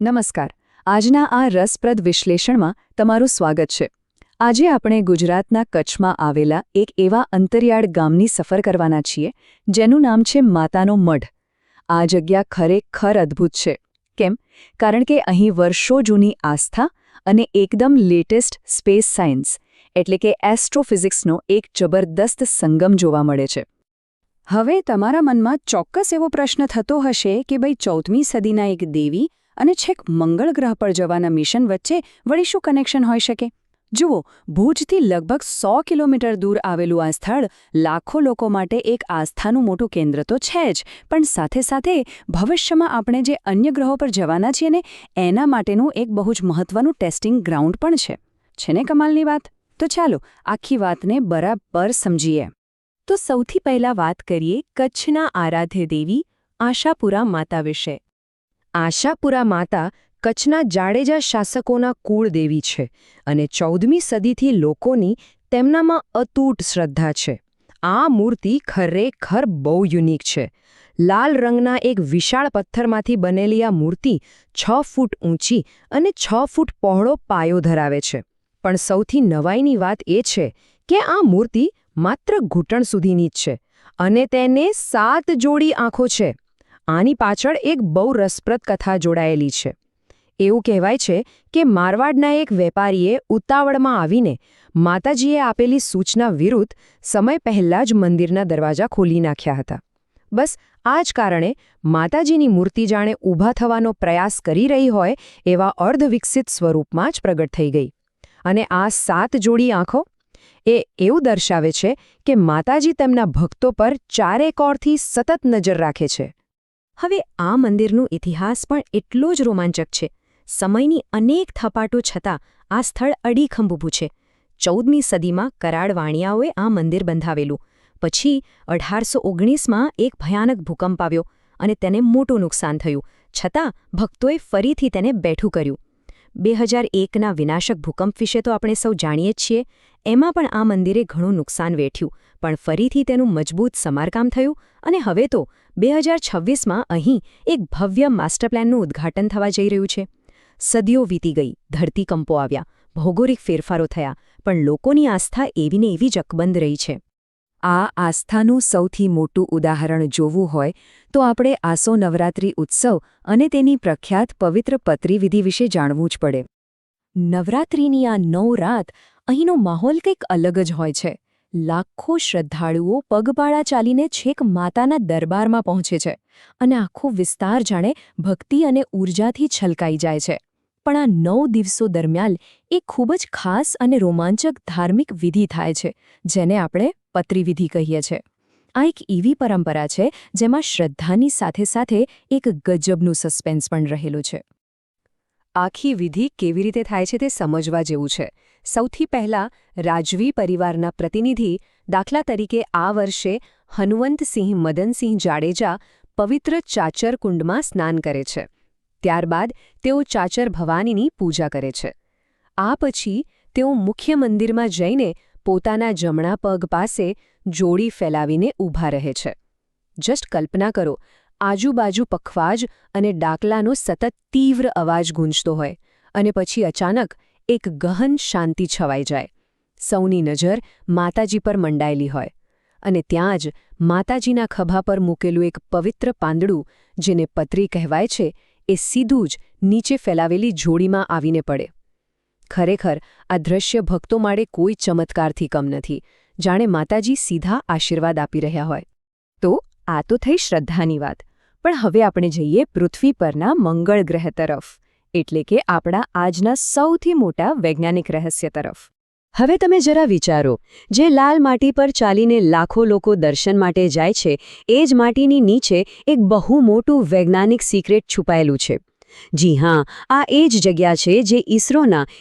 નમસ્કાર. આજના આ રસપ્રદ વિશ્લેષણમાં તમારું સ્વાગત છે. આજે આપણે ગુજરાતના કચ્છમાં આવેલા એક એવા અંતરિયાળ ગામની સફર કરવાના છીએ જેનું નામ છે માતાનો મઢ. આ જગ્યા ખરેખર અદ્ભુત છે. કેમ? કારણ કે અહીં વર્ષો જૂની આસ્થા અને એકદમ લેટેસ્ટ સ્પેસ સાયન્સ એટલે કે એસ્ટ્રોફિઝિક્સનો એક જબરદસ્ત સંગમ જોવા મળે છે. હવે તમારા મનમાં ચોક્કસ એવો પ્રશ્ન થતો હશે કે ભાઈ 14મી સદીના એક દેવી અને છેક મંગળ ગ્રહ પર જવાના મિશન વચ્ચે વળી શું કનેક્શન હોઈ શકે? જુઓ, ભુજથી લગભગ 100 કિલોમીટર દૂર આવેલું આ સ્થળ લાખો લોકો માટે એક આસ્થાનું મોટું કેન્દ્ર તો છે જ, પણ સાથે સાથે ભવિષ્યમાં આપણે જે અન્ય ગ્રહો પર જવાના છીએ ને એના માટેનું એક બહુ જ મહત્વનું ટેસ્ટિંગ ગ્રાઉન્ડ પણ છે. છે ને કમાલની વાત? તો ચાલો આખી વાતને બરાબર સમજીએ. તો સૌથી પહેલા વાત કરીએ કચ્છના આરાધ્ય દેવી આશાપુરા માતા વિશે. આશાપુરા માતા કચ્છના જાડેજા શાસકોના કુળદેવી છે અને 14મી સદીથી લોકોની તેમનામાં અતૂટ શ્રદ્ધા છે. આ મૂર્તિ ખરેખર બહુ યુનિક છે. લાલ રંગના એક વિશાળ પથ્થરમાંથી બનેલી આ મૂર્તિ 6 ફૂટ ઊંચી અને 6 ફૂટ પહોળો પાયો ધરાવે છે. પણ સૌથી નવાઈની વાત એ છે કે આ મૂર્તિ માત્ર ઘૂંટણ સુધીની જ છે અને તેને 7 જોડી આંખો છે. આની પાછળ એક બહુ રસપ્રદ કથા જોડાયેલી છે. એવું કહેવાય છે કે મારવાડના એક વેપારીએ ઉતાવળમાં આવીને માતાજીએ આપેલી સૂચના વિરુદ્ધ સમય પહેલાં જ મંદિરના દરવાજા ખોલી નાખ્યા હતા. બસ આ જ કારણે માતાજીની મૂર્તિ જાણે ઊભા થવાનો પ્રયાસ કરી રહી હોય એવા અર્ધવિકસિત સ્વરૂપમાં જ પ્રગટ થઈ ગઈ. અને આ 7 જોડી આંખો એ એવું દર્શાવે છે કે માતાજી તેમના ભક્તો પર ચારે કોરથી સતત નજર રાખે છે. હવે આ મંદિરનો ઇતિહાસ પણ એટલો જ રોમાંચક છે. સમયની અનેક થપાટો છતાં આ સ્થળ અડીખમ ઊભું છે. 14મી સદીમાં કરાડ વાણિયાઓએ આ મંદિર બંધાવેલું. પછી 1819માં એક ભયાનક ભૂકંપ આવ્યો અને તેને મોટું નુકસાન થયું. છતાં ભક્તોએ ફરીથી તેને બેઠું કર્યું. 2001ના વિનાશક ભૂકંપ વિશે તો આપણે સૌ જાણીએ જ છીએ. એમાં પણ આ મંદિરે ઘણું નુકસાન વેઠ્યું, પણ ફરીથી તેનું મજબૂત સમારકામ થયું અને હવે તો 2026માં અહીં એક ભવ્ય માસ્ટર પ્લાનનું ઉદ્ઘાટન થવા જઈ રહ્યું છે. સદીઓ વીતી ગઈ, ધરતીકંપો આવ્યા, ભૌગોલિક ફેરફારો થયા, પણ લોકોની આસ્થા એવી ને એવી જ અકબંધ રહી છે. આ આસ્થાનું સૌથી મોટું ઉદાહરણ જોવું હોય તો આપણે આસો નવરાત્રિ ઉત્સવ અને તેની પ્રખ્યાત પવિત્ર પતરી વિધિ વિશે જાણવું જ પડે. નવરાત્રિની આ 9 રાત અહીંનો માહોલ કંઈક અલગ જ હોય છે. લાખો શ્રદ્ધાળુઓ પગપાળા ચાલીને છેક માતાના દરબારમાં પહોંચે છે અને આખો વિસ્તાર જાણે ભક્તિ અને ઊર્જાથી છલકાઈ જાય છે. પણ આ 9 દિવસો દરમિયાન એક ખૂબ જ ખાસ અને રોમાંચક ધાર્મિક વિધિ થાય છે જેને આપણે પતરી વિધિ કહીએ છીએ. આ એક એવી પરંપરા છે જેમાં શ્રદ્ધાની સાથે સાથે એક ગજબનું સસ્પેન્સ પણ રહેલું છે. આખી વિધિ કેવી રીતે થાય છે તે સમજવા જેવું છે. સૌથી પહેલાં રાજવી પરિવારના પ્રતિનિધિ, દાખલા તરીકે આ વર્ષે હનુવંતસિંહ મદનસિંહ જાડેજા પવિત્ર ચાચર કુંડમાં સ્નાન કરે છે. ત્યારબાદ તેઓ ચાચર ભવાનીની પૂજા કરે છે. આ પછી તેઓ મુખ્ય મંદિરમાં જઈને પોતાના જમણા પગ પાસે જોડી ફેલાવીને ઊભા રહે છે. જસ્ટ કલ્પના કરો, આજુબાજુ પખવાજ અને ડાકલાનો સતત તીવ્ર અવાજ ગૂંજતો હોય અને પછી અચાનક એક ગહન શાંતિ છવાઈ જાય. સૌની નજર માતાજી પર મંડાયેલી હોય અને ત્યાં જ માતાજીના ખભા પર મૂકેલું એક પવિત્ર પાંદડું, જેને પતરી કહેવાય છે, એ સીધું જ નીચે ફેલાવેલી જોડીમાં આવીને પડે. ખરેખર આ દૃશ્ય ભક્તો માટે કોઈ ચમત્કારથી કમ નથી, જાણે માતાજી સીધા આશીર્વાદ આપી રહ્યા હોય. તો આ તો થઈ શ્રદ્ધાની વાત. પણ હવે આપણે જઈએ પૃથ્વી પરના મંગળ ગ્રહ તરફ, એટલે કે આપણા આજના સૌથી મોટા વૈજ્ઞાનિક રહસ્ય તરફ. હવે તમે જરા વિચારો, જે લાલ માટી પર ચાલીને લાખો લોકો દર્શન માટે જાય છે એ જ માટીની નીચે એક બહુ મોટું વૈજ્ઞાનિક સિક્રેટ છુપાયેલું છે. જી હા, આ એ જ જગ્યા છે જે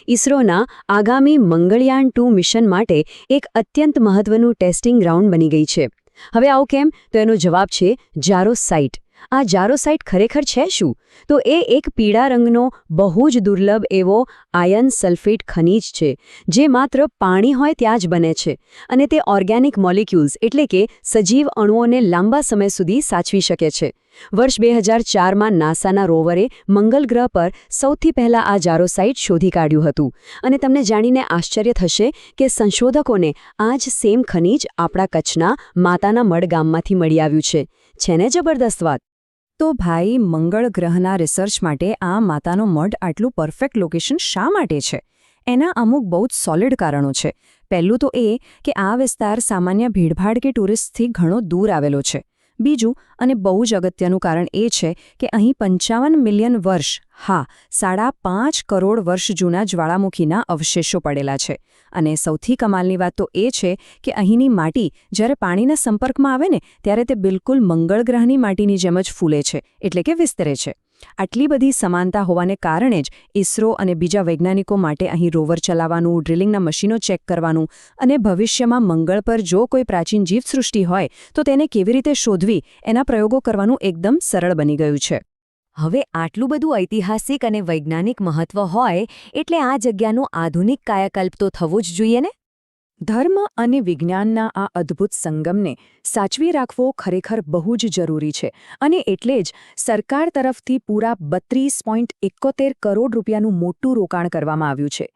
ઇસરોના આગામી મંગળયાન 2 મિશન માટે એક અત્યંત મહત્વનું ટેસ્ટિંગ ગ્રાઉન્ડ બની ગઈ છે. હવે આવું કેમ? તો એનો જવાબ છે જારોસાઇટ. આ જારોસાઇટ ખરેખર છે શું? તો એ એક પીળા રંગનો બહુ જ દુર્લભ એવો આયર્ન સલ્ફેટ ખનિજ છે જે માત્ર પાણી હોય ત્યાં જ બને છે અને તે ઓર્ગેનિક મોલિક્યુલ્સ એટલે કે સજીવ અણુઓને લાંબા સમય સુધી સાચવી શકે છે. વર્ષ 2004માં નાસાના રોવરે મંગળ ગ્રહ પર સૌથી પહેલા આ જારોસાઇટ શોધી કાઢ્યું હતું અને તમને જાણીને આશ્ચર્ય થશે કે સંશોધકોને આ જ સેમ ખનિજ આપણા કચ્છના માતાના મઢ ગામમાંથી મળી આવ્યું છે ને જબરદસ્ત વાત. તો ભાઈ મંગળ ગ્રહના રિસર્ચ માટે આ માતાનો મઢ આટલું પરફેક્ટ લોકેશન શા માટે છે? એના અમુક બહુ જ સોલિડ કારણો છે. પહેલું તો એ કે આ વિસ્તાર સામાન્ય ભીડભાડ કે ટુરિસ્ટથી ઘણો દૂર આવેલો છે. બીજું અને બહુ જ અગત્યનું કારણ એ છે કે અહીં 55 મિલિયન વર્ષ, હા 5.5 કરોડ વર્ષ જૂના જ્વાળામુખીના અવશેષો પડેલા છે. અને સૌથી કમાલની વાત તો એ છે કે અહીંની માટી જ્યારે પાણીના સંપર્કમાં આવે ને ત્યારે તે બિલકુલ મંગળ ગ્રહની માટીની જેમ જ ફૂલે છે, એટલે કે વિસ્તરે છે. આટલી બધી સમાનતા હોવાને કારણે જ ઇસરો અને બીજા વૈજ્ઞાનિકો માટે અહીં રોવર ચલાવવાનું, ડ્રિલિંગના મશીનો ચેક કરવાનું અને ભવિષ્યમાં મંગળ પર જો કોઈ પ્રાચીન જીવસૃષ્ટિ હોય તો તેને કેવી રીતે શોધવી એના પ્રયોગો કરવાનું એકદમ સરળ બની ગયું છે. હવે આટલું બધું ઐતિહાસિક અને વૈજ્ઞાનિક મહત્વ હોય એટલે આ જગ્યાનું આધુનિક કાયાકલ્પ તો થવું જ જોઈએ ને? ધર્મ અને વિજ્ઞાનના આ અદ્ભુત સંગમને સાચવી રાખવો ખરેખર બહુ જ જરૂરી છે અને એટલે જ સરકાર તરફથી પૂરા 32.71 કરોડ રૂપિયાનું મોટું રોકાણ કરવામાં આવ્યું છે.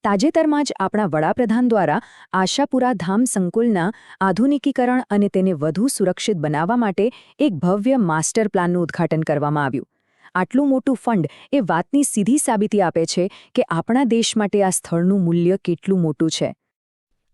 તાજેતરમાં જ આપણા વડાપ્રધાન દ્વારા આશાપુરા ધામ સંકુલના આધુનિકીકરણ અને તેને વધુ સુરક્ષિત બનાવવા માટે એક ભવ્ય માસ્ટર પ્લાનનું ઉદ્ઘાટન કરવામાં આવ્યું. આટલું મોટું ફંડ એ વાતની સીધી સાબિતી આપે છે કે આપણા દેશ માટે આ સ્થળનું મૂલ્ય કેટલું મોટું છે.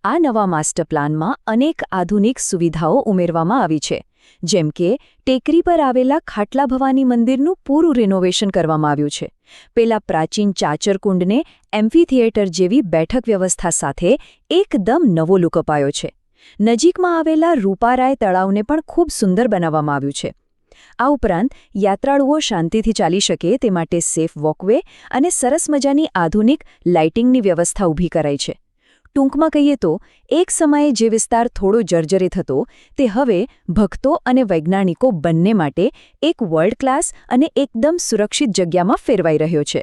આ નવા માસ્ટર પ્લાનમાં અનેક આધુનિક સુવિધાઓ ઉમેરવામાં આવી છે. જેમ કે ટેકરી પર આવેલા ખાટલા ભવાની મંદિરનું પૂરું રિનોવેશન કરવામાં આવ્યું છે. પેલા પ્રાચીન ચાચરકુંડને એમ્ફી થિયેટર જેવી બેઠક વ્યવસ્થા સાથે એકદમ નવો લુક અપાયો છે. નજીકમાં આવેલા રૂપારાય તળાવને પણ ખૂબ સુંદર બનાવવામાં આવ્યું છે. આ ઉપરાંત યાત્રાળુઓ શાંતિથી ચાલી શકે તે માટે સેફ વોકવે અને સરસ મજાની આધુનિક લાઇટિંગની વ્યવસ્થા ઊભી કરાઈ છે. ટૂંકમાં કહીએ તો એક સમયે જે વિસ્તાર થોડો જર્જરિત હતો તે હવે ભક્તો અને વૈજ્ઞાનિકો બંને માટે એક વર્લ્ડ ક્લાસ અને એકદમ સુરક્ષિત જગ્યામાં ફેરવાઈ રહ્યો છે.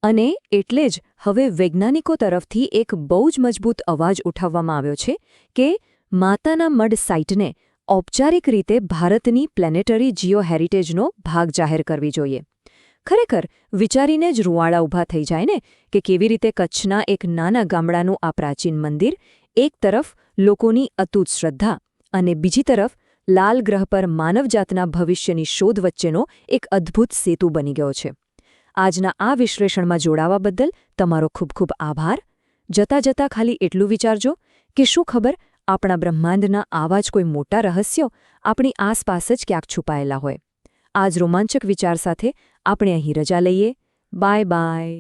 અને એટલે જ હવે વૈજ્ઞાનિકો તરફથી એક બહુ જ મજબૂત અવાજ ઉઠાવવામાં આવ્યો છે કે માતાના મઢ સાઇટને ઔપચારિક રીતે ભારતની પ્લેનેટરી જીઓ હેરિટેજનો ભાગ જાહેર કરવી જોઈએ. ખરેખર વિચારીને જ રૂવાડા ઊભા થઈ જાય ને કે કેવી રીતે કચ્છના એક નાના ગામડાનું આ પ્રાચીન મંદિર એક તરફ લોકોની અતૂટ શ્રદ્ધા અને બીજી તરફ લાલ ગ્રહ પર માનવજાતના ભવિષ્યની શોધ વચ્ચેનો એક અદ્ભુત સેતુ બની ગયો છે. આજના આ વિશ્લેષણમાં જોડાવા બદલ તમારો ખૂબ ખૂબ આભાર. જતા ખાલી એટલું વિચારજો કે શું ખબર આપણા બ્રહ્માંડના આવા જ કોઈ મોટા રહસ્યો આપણી આસપાસ જ ક્યાંક છુપાયેલા હોય. આ જ રોમાંચક વિચાર સાથે આપણે અહીં રજા લઈએ. Bye bye.